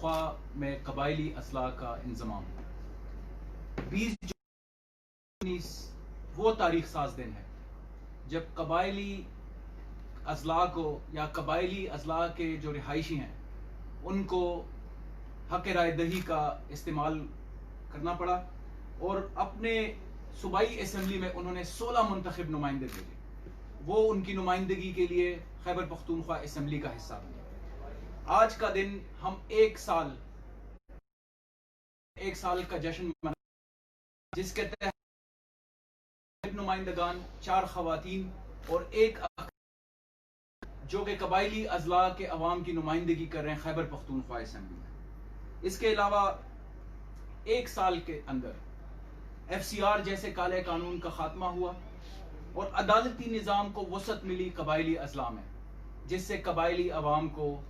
پختونخوا میں قبائلی اصلاح کا انضمام. 20 جون وہ تاریخ ساز دن ہے جب قبائلی اضلاع کو یا قبائلی اضلاع کے جو رہائشی ہیں ان کو حق رائے دہی کا استعمال کرنا پڑا اور اپنے صوبائی اسمبلی میں انہوں نے 16 منتخب نمائندے بھیجے. وہ ان کی نمائندگی کے لیے خیبر پختونخوا اسمبلی کا حصہ بنے. آج کا دن ہم ایک سال کا جشن منا جس کے تحت نمائندگان 4 خواتین اور 1 جو کہ قبائلی اضلاع کے عوام کی نمائندگی کر رہے ہیں خیبر پختونخوا اسمبلی میں. اس کے علاوہ ایک سال کے اندر FCR جیسے کالے قانون کا خاتمہ ہوا اور عدالتی نظام کو وسعت ملی قبائلی اضلاع میں, جس سے قبائلی عوام کو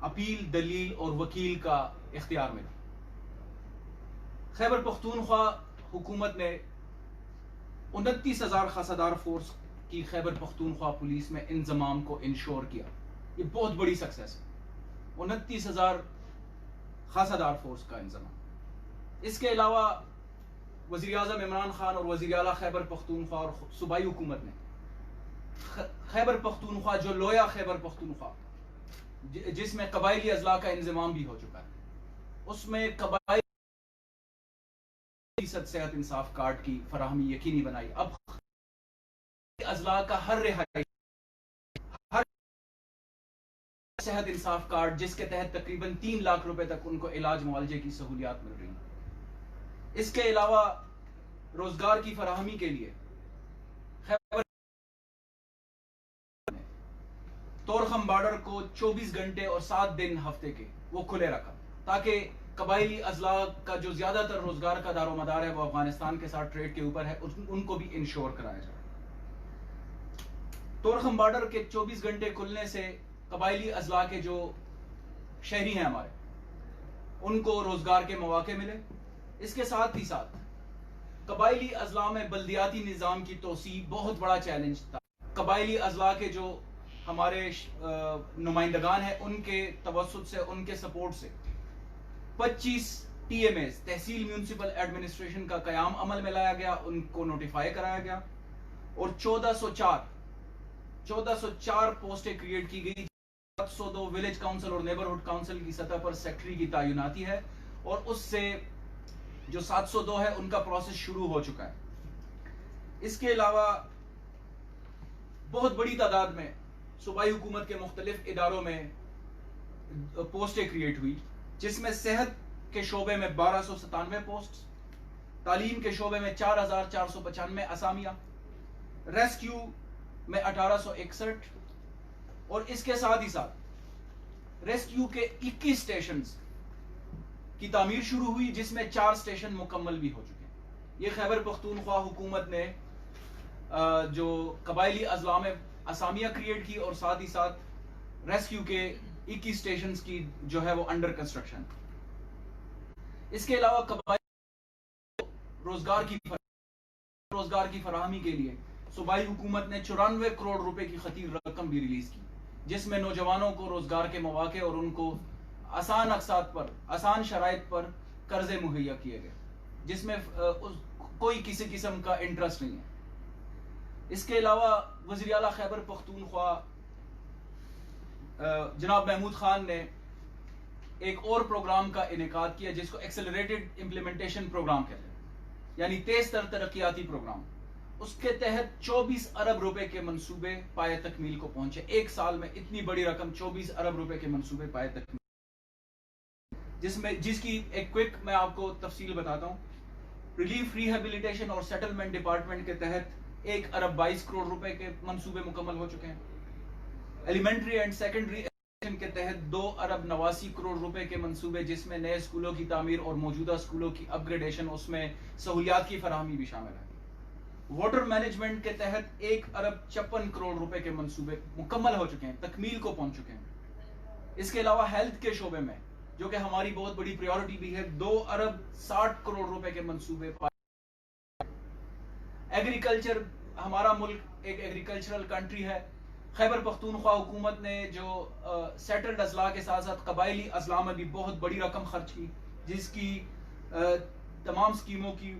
اپیل, دلیل اور وکیل کا اختیار ملا. خیبر پختونخوا حکومت نے 29,000 خاصادار فورس کی خیبر پختونخوا پولیس میں انضمام کو انشور کیا. یہ بہت بڑی سکسیس ہے, 29,000 خاصادار فورس کا انضمام. اس کے علاوہ وزیر اعظم عمران خان اور وزیر اعلیٰ خیبر پختونخوا اور صوبائی حکومت نے خیبر پختونخوا جو لویا خیبر پختونخوا جس میں قبائلی اضلاع کا انضمام بھی ہو چکا ہے, اس میں قبائلی فیصد صحت انصاف کارڈ کی فراہمی یقینی بنائی. اب اضلاع کا ہر صحت انصاف کارڈ جس کے تحت تقریباً 3 لاکھ روپے تک ان کو علاج معالجے کی سہولیات مل رہی ہیں. اس کے علاوہ روزگار کی فراہمی کے لیے طورخم بارڈر کو 24 گھنٹے اور 7 دن ہفتے کے وہ کھلے رکھا تاکہ قبائلی اضلاع کا جو زیادہ تر روزگار کا دار و مدار ہے وہ افغانستان کے ساتھ ٹریڈ کے اوپر ہے, ان کو بھی انشور کرایا جائے. طورخم بارڈر کے 24 گھنٹے کھلنے سے قبائلی اضلاع کے جو شہری ہیں ہمارے ان کو روزگار کے مواقع ملے. اس کے ساتھ ہی ساتھ قبائلی اضلاع میں بلدیاتی نظام کی توسیع بہت بڑا چیلنج تھا. قبائلی اضلاع کے جو ہمارے نمائندگان ہیں ان کے توسط سے, ان کے سپورٹ سے 25 TMAs تحصیل میونسپل ایڈمنسٹریشن کا قیام عمل میں لایا گیا, ان کو نوٹیفائی کرایا گیا اور 1404 پوسٹیں کریٹ کی گئی. 702 ولیج کاؤنسل اور نیبرہڈ کاؤنسل کی سطح پر سیکٹری کی تعیناتی ہے اور اس سے جو 702 ہے ان کا پروسیس شروع ہو چکا ہے. اس کے علاوہ بہت بڑی تعداد میں صوبائی حکومت کے مختلف اداروں میں پوسٹیں کریٹ ہوئی, جس میں صحت کے شعبے میں 1297 پوسٹ, تعلیم کے شعبے میں 4495 اسامیہ, ریسکیو میں 1861 اور اس کے ساتھ ہی ساتھ ریسکیو کے 21 اسٹیشنز کی تعمیر شروع ہوئی, جس میں 4 اسٹیشن مکمل بھی ہو چکے ہیں. یہ خیبر پختونخوا حکومت نے جو قبائلی اضلاع میں اسامیہ کریٹ کی اور ساتھ ہی ساتھ ریسکیو کے 21 اسٹیشنز کی جو ہے وہ انڈر کنسٹرکشن. اس کے علاوہ قبائلی روزگار کی فراہمی کے لیے صوبائی حکومت نے 94 کروڑ روپے کی خطیر رقم بھی ریلیز کی, جس میں نوجوانوں کو روزگار کے مواقع اور ان کو آسان اقساط پر, آسان شرائط پر قرضے مہیا کیے گئے, جس میں کوئی کسی قسم کا انٹرسٹ نہیں ہے. اس کے علاوہ وزیر اعلیٰ خیبر پختونخوا جناب محمود خان نے ایک اور پروگرام کا انعقاد کیا جس کو ایکسلریٹڈ امپلیمنٹیشن پروگرام کہتے ہیں, یعنی تیز تر ترقیاتی پروگرام. اس کے تحت 24 ارب روپے کے منصوبے پائے تکمیل کو پہنچے. ایک سال میں اتنی بڑی رقم 24 ارب روپے کے منصوبے پائے تکمیل, جس کی ایک کوئک میں آپ کو تفصیل بتاتا ہوں. ریلیف ریہیبلیٹیشن اور سیٹلمنٹ ڈپارٹمنٹ کے تحت 1 ارب 22 کروڑ روپے کے منصوبے مکمل ہو چکے ہیں. ایلیمنٹری اینڈ سیکنڈری ایجوکیشن کے تحت 2 ارب 89 کروڑ روپے کے منصوبے, جس میں نئے اسکولوں کی تعمیر اور موجودہ اسکولوں کی اپ گریڈیشن, اس میں سہولیات کی فراہمی بھی شامل ہے. واٹر مینجمنٹ کے تحت 1 ارب 56 کروڑ روپے کے منصوبے مکمل ہو چکے ہیں, تکمیل کو پہنچ چکے ہیں. اس کے علاوہ ہیلتھ کے شعبے میں جو کہ ہماری بہت بڑی پریورٹی بھی ہے 2 ارب 60 کروڑ روپے کے منصوبے. ایگریکلچر, ہمارا ملک ایک ایگریکلچرل کنٹری ہے, خیبر پختونخوا حکومت نے جو سیٹلڈ اضلاع کے ساتھ ساتھ قبائلی اضلاع میں بھی بہت بڑی رقم خرچ کی، جس کی تمام سکیموں کی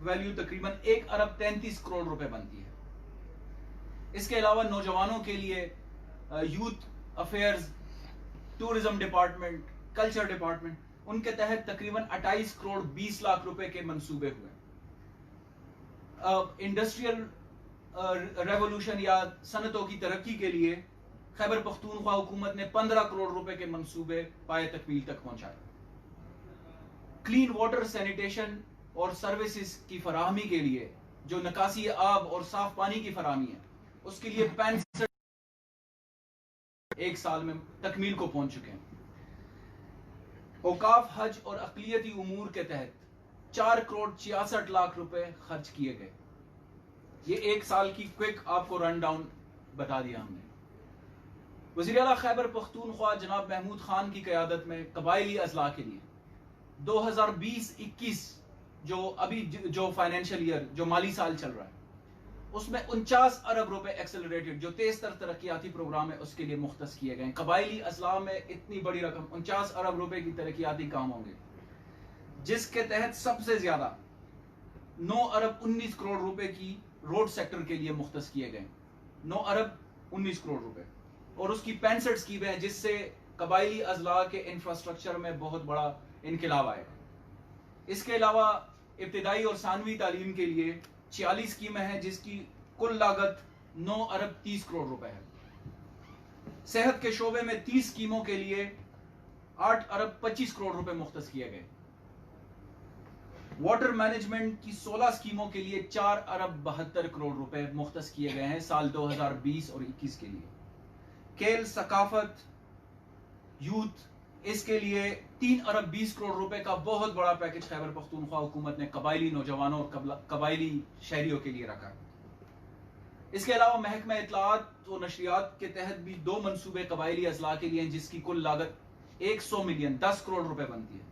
ویلیو تقریباً 1 ارب 33 کروڑ روپے بنتی ہے۔ اس کے علاوہ نوجوانوں کے لیے youth affairs, tourism department, culture department, ان کے تحت تقریباً 28 کروڑ 20 لاکھ روپے کے منصوبے ہوئے۔ انڈسٹریل ریولوشن یا صنعتوں کی ترقی کے لیے خیبر پختونخوا حکومت نے 15 کروڑ روپے کے منصوبے پائے تکمیل تک پہنچائے۔ کلین واٹر، سینیٹیشن اور سروسز کی فراہمی کے لیے، جو نکاسی آب اور صاف پانی کی فراہمی ہے، اس کے لیے 65 ایک سال میں تکمیل کو پہنچ چکے ہیں۔ اوقاف، حج اور اقلیتی امور کے تحت 4 کروڑ 66 لاکھ روپے خرچ کیے گئے۔ یہ ایک سال کی کوئک آپ کو رن ڈاؤن بتا دیا ہم نے۔ وزیر اعلیٰ خیبر پختونخوا جناب محمود خان کی قیادت میں قبائلی اضلاع کے لیے 2020-21 جو فائنینشیل ایئر، جو مالی سال چل رہا ہے، اس میں 49 ارب روپے ایکسلریٹڈ جو تیز تر ترقیاتی پروگرام ہے اس کے لیے مختص کیے گئے ہیں۔ قبائلی اضلاع میں اتنی بڑی رقم 49 ارب روپے کی ترقیاتی کام ہوں گے، جس کے تحت سب سے زیادہ 9 ارب 19 کروڑ روپے کی روڈ سیکٹر کے لیے مختص کیے گئے، 9 ارب 19 کروڑ روپے، اور اس کی 65 اسکیمیں ہیں جس سے قبائلی اضلاع کے انفراسٹرکچر میں بہت بڑا انقلاب آئے گا۔ اس کے علاوہ ابتدائی اور ثانوی تعلیم کے لیے 46 اسکیمیں ہیں جس کی کل لاگت 9 ارب 30 کروڑ روپے ہے۔ صحت کے شعبے میں 30 اسکیموں کے لیے 8 ارب 25 کروڑ روپے مختص کیے گئے۔ واٹر مینجمنٹ کی 16 اسکیموں کے لیے 4 ارب 72 کروڑ روپے مختص کیے گئے ہیں سال 2020 اور 21 کے لیے۔ کھیل، ثقافت، یوتھ، اس کے لیے 3 ارب 20 کروڑ روپے کا بہت بڑا پیکج خیبر پختونخوا حکومت نے قبائلی نوجوانوں اور قبائلی شہریوں کے لیے رکھا۔ اس کے علاوہ محکمہ اطلاعات و نشریات کے تحت بھی 2 منصوبے قبائلی اضلاع کے لیے ہیں جس کی کل لاگت 100 ملین 10 کروڑ روپے بنتی ہے۔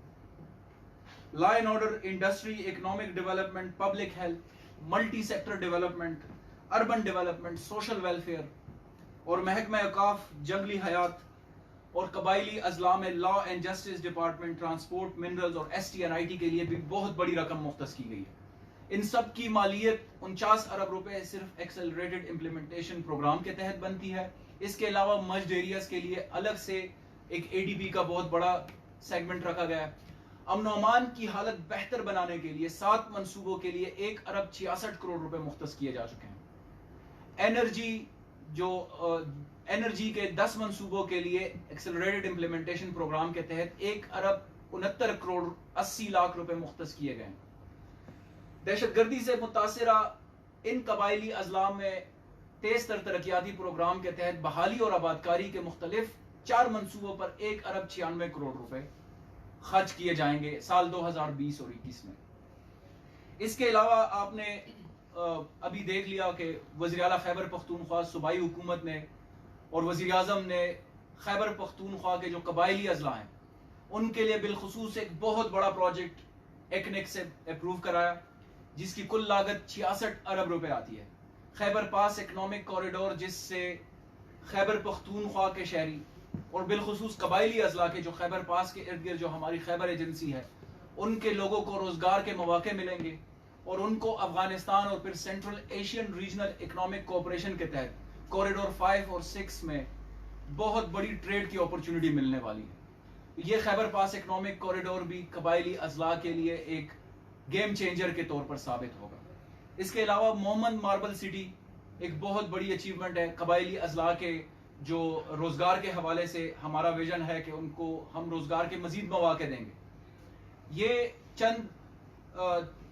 Law and order, industry, economic development, public health, multi sector development, urban development, social welfare اور محکمہ اوقاف، جنگلی حیات اور قبائلی اضلاع میں law and justice department, transport, minerals اور ST&IT کے لیے بھی بہت بڑی رقم مختص کی گئی ہے۔ ان سب کی مالیت 49 ارب روپے صرف ایکسلریٹڈ امپلیمنٹیشن پروگرام کے تحت بنتی ہے۔ اس کے علاوہ مجڈ ایریاز کے لیے الگ سے ایک ADB کا بہت بڑا سیگمنٹ رکھا گیا ہے۔ امن و امان کی حالت بہتر بنانے کے لیے 7 منصوبوں کے لیے 1 ارب 66 کروڑ روپے مختص کیے جا چکے ہیں۔ انرجی کے 10 منصوبوں کے لیے ایکسلریٹڈ امپلیمنٹیشن پروگرام کے تحت 1 ارب 69 کروڑ 80 لاکھ روپے مختص کیے گئے ہیں۔ دہشت گردی سے متاثرہ ان قبائلی اضلاع میں تیز تر ترقیاتی پروگرام کے تحت بحالی اور آبادکاری کے مختلف 4 منصوبوں پر 1 ارب 96 کروڑ روپے خرچ کیے جائیں گے سال 2020 اور 21 میں۔ اس کے علاوہ آپ نے ابھی دیکھ لیا کہ وزیر اعلیٰ خیبر پختونخوا صوبائی حکومت نے اور وزیر اعظم نے خیبر پختونخوا کے جو قبائلی اضلاع ہیں ان کے لیے بالخصوص ایک بہت بڑا پروجیکٹ ایکنیک سے اپروو کرایا جس کی کل لاگت 66 ارب روپے آتی ہے۔ خیبر پاس اکنامک کوریڈور، جس سے خیبر پختونخوا کے شہری اور بالخصوص قبائلی اضلاع کے جو خیبر پاس کے ارد گرد جو ہماری خیبر ایجنسی ہے ان کے لوگوں کو روزگار کے مواقع ملیں گے اور ان کو افغانستان اور پھر central Asian regional economic cooperation کے تحت کوریڈور 5 اور 6 میں بہت بڑی ٹریڈ کی اپرچونٹی ملنے والی ہے۔ یہ خیبر پاس اکنامک کوریڈور بھی قبائلی اضلاع کے لیے ایک گیم چینجر کے طور پر ثابت ہوگا۔ اس کے علاوہ محمد ماربل سٹی ایک بہت بڑی اچیومنٹ ہے قبائلی اضلاع کے جو روزگار کے حوالے سے ہمارا ویژن ہے کہ ان کو ہم روزگار کے مزید مواقع دیں گے۔ یہ چند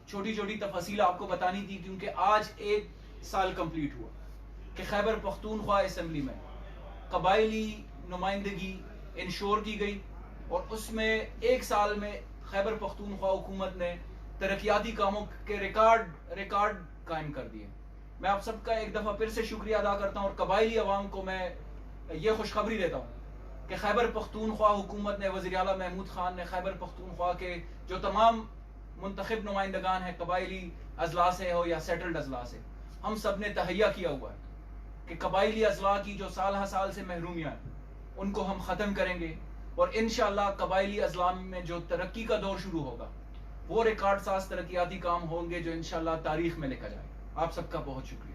چھوٹی چھوٹی تفاصیل آپ کو بتانی تھی کیونکہ آج 1 سال کمپلیٹ ہوا کہ خیبر پختونخوا اسمبلی میں قبائلی نمائندگی انشور کی گئی اور اس میں 1 سال میں خیبر پختونخوا حکومت نے ترقیاتی کاموں کے ریکارڈ قائم کر دیے۔ میں آپ سب کا ایک دفعہ پھر سے شکریہ ادا کرتا ہوں اور قبائلی عوام کو میں یہ خوشخبری دیتا ہوں کہ خیبر پختونخوا حکومت نے، وزیر اعلیٰ محمود خان نے خیبر پختونخوا کے جو تمام منتخب نمائندگان ہیں قبائلی اضلاع سے ہو یا سیٹلڈ اضلاع سے، ہم سب نے تہیہ کیا ہوا ہے کہ قبائلی اضلاع کی جو سال ہر سال سے محرومیاں ہیں ان کو ہم ختم کریں گے، اور انشاءاللہ قبائلی اضلاع میں جو ترقی کا دور شروع ہوگا وہ ریکارڈ ساز ترقیاتی کام ہوں گے جو انشاءاللہ تاریخ میں لکھا جائے. آپ سب کا بہت شکریہ.